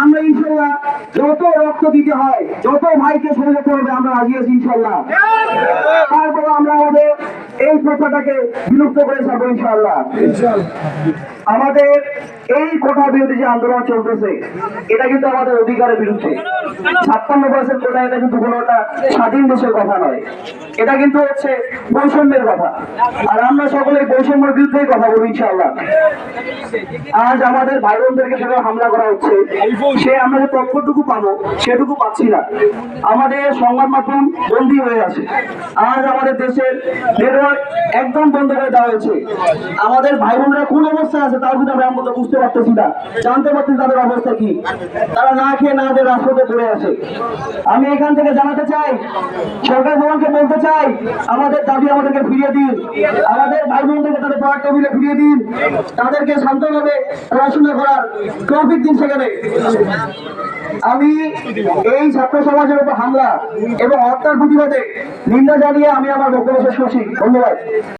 আমরা ইনশাল্লাহ যত রক্ত দিতে হয়, যত ভাইকে সরে যেতে হবে, আমরা রাজি আছি ইনশাল্লাহ। তারপরে আমরা আমাদের এই প্রথাটাকে বিলুপ্ত করে ছাড়বো ইনশাল্লাহ। আমাদের এই কোটা বিরোধী যে আন্দোলন চলতেছে, এটা কিন্তু আমাদের অধিকারের বিরুদ্ধে। 56% কোটা, এটা কিন্তু কোনো একটা স্বাধীন দেশের কথা নয়, এটা কিন্তু হচ্ছে বৈষম্যের কথা। আর আমরা সকলে বৈষম্যের বিরুদ্ধেই কথা বলি ইনশাআল্লাহ। আজ আমাদের ভাই বোনদেরকে সেটা হামলা করা হচ্ছে, সে আমরা যে তথ্যটুকু পাবো সেটুকু পাচ্ছি না। আমাদের সংবাদ মাধ্যম বন্দী হয়ে আছে। আজ আমাদের দেশের নেটওয়ার্ক একদম বন্ধ করে দেওয়া হয়েছে। আমাদের ভাই বোনরা কোন অবস্থায় আছে তাও কিন্তু আমরা মতো বুঝতে পারতেছি না, জানতে পারছি তাদের অবস্থা কি। তারা না খেয়ে না দিয়ে রাস্তাতে পড়ে আছে। আমি এখান থেকে জানাতে চাই, সরকার ভবনকে বলতে চাই, আমাদের দাবি আমাদেরকে ফিরিয়ে দিন, আমাদের ভাই বোনদেরকে তাদের পড়ার টেবিলে ফিরিয়ে দিন, তাদেরকে শান্তভাবে পড়াশোনা করার তৌফিক দিন সেখানে। আমি এই ছাত্র সমাজের উপর হামলা এবং হত্যার প্রতিবাদে নিন্দা জানিয়ে আমি আমার বক্তব্য শেষ করছি। ধন্যবাদ।